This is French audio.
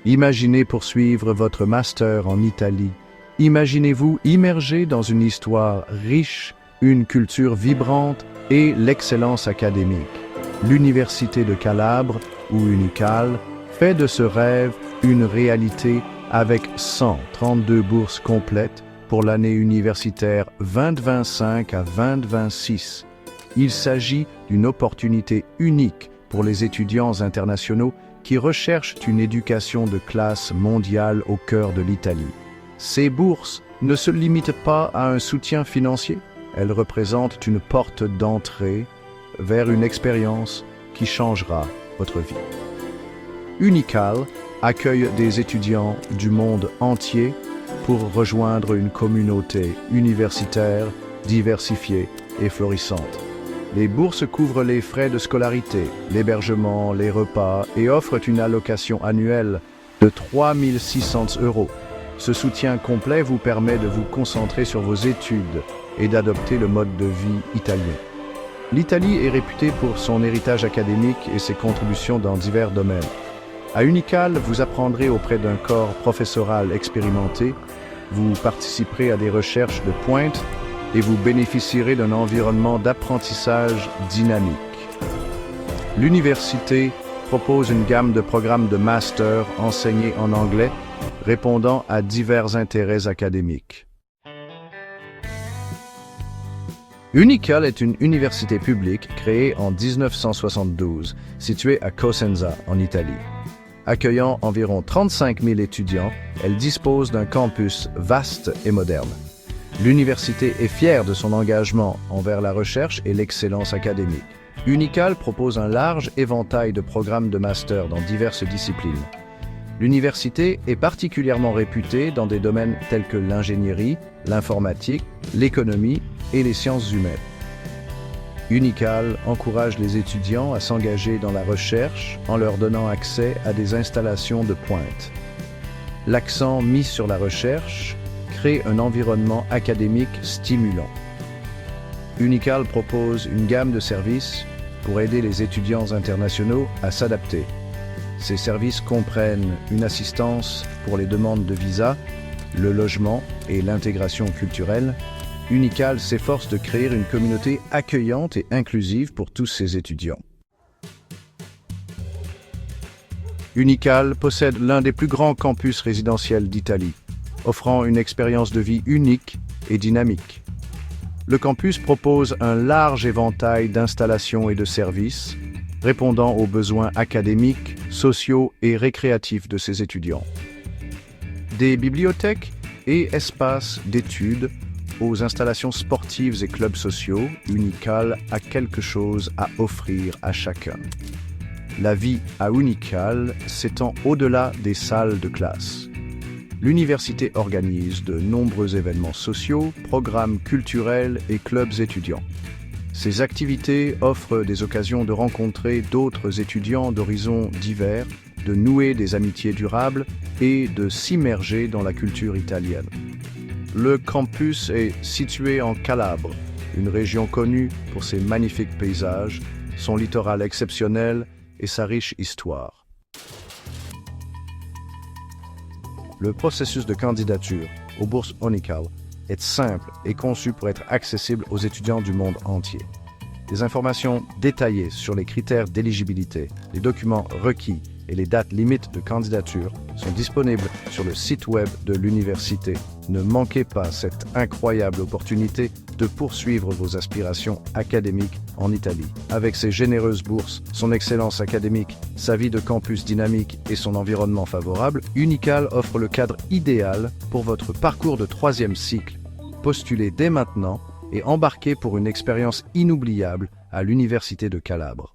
Imaginez poursuivre votre master en Italie. Imaginez-vous immergé dans une histoire riche, une culture vibrante et l'excellence académique. L'Université de Calabre, ou Unicale, fait de ce rêve une réalité avec 132 bourses complètes pour l'année universitaire 2025 à 2026. Il s'agit d'une opportunité unique pour les étudiants internationaux qui recherchent une éducation de classe mondiale au cœur de l'Italie. Ces bourses ne se limitent pas à un soutien financier, elles représentent une porte d'entrée vers une expérience qui changera votre vie. Unicale accueille des étudiants du monde entier pour rejoindre une communauté universitaire diversifiée et florissante. Les bourses couvrent les frais de scolarité, l'hébergement, les repas et offrent une allocation annuelle de 3 600 €. Ce soutien complet vous permet de vous concentrer sur vos études et d'adopter le mode de vie italien. L'Italie est réputée pour son héritage académique et ses contributions dans divers domaines. À Unicale, vous apprendrez auprès d'un corps professoral expérimenté, vous participerez à des recherches de pointe et vous bénéficierez d'un environnement d'apprentissage dynamique. L'université propose une gamme de programmes de master enseignés en anglais, répondant à divers intérêts académiques. Unicale est une université publique créée en 1972, située à Cosenza, en Italie. Accueillant environ 35 000 étudiants, elle dispose d'un campus vaste et moderne. L'université est fière de son engagement envers la recherche et l'excellence académique. Unicale propose un large éventail de programmes de master dans diverses disciplines. L'université est particulièrement réputée dans des domaines tels que l'ingénierie, l'informatique, l'économie et les sciences humaines. Unicale encourage les étudiants à s'engager dans la recherche en leur donnant accès à des installations de pointe. L'accent mis sur la recherche crée un environnement académique stimulant. Unicale propose une gamme de services pour aider les étudiants internationaux à s'adapter. Ces services comprennent une assistance pour les demandes de visa, le logement et l'intégration culturelle. Unicale s'efforce de créer une communauté accueillante et inclusive pour tous ses étudiants. Unicale possède l'un des plus grands campus résidentiels d'Italie, offrant une expérience de vie unique et dynamique. Le campus propose un large éventail d'installations et de services, répondant aux besoins académiques, sociaux et récréatifs de ses étudiants. Des bibliothèques et espaces d'études aux installations sportives et clubs sociaux, Unicale a quelque chose à offrir à chacun. La vie à Unicale s'étend au-delà des salles de classe. L'université organise de nombreux événements sociaux, programmes culturels et clubs étudiants. Ces activités offrent des occasions de rencontrer d'autres étudiants d'horizons divers, de nouer des amitiés durables et de s'immerger dans la culture italienne. Le campus est situé en Calabre, une région connue pour ses magnifiques paysages, son littoral exceptionnel et sa riche histoire. Le processus de candidature aux bourses Unicale est simple et conçu pour être accessible aux étudiants du monde entier. Des informations détaillées sur les critères d'éligibilité, les documents requis et les dates limites de candidature sont disponibles sur le site web de l'université. Ne manquez pas cette incroyable opportunité de poursuivre vos aspirations académiques en Italie. Avec ses généreuses bourses, son excellence académique, sa vie de campus dynamique et son environnement favorable, Unicale offre le cadre idéal pour votre parcours de 3e cycle. Postulez dès maintenant et embarquez pour une expérience inoubliable à l'Université de Calabre.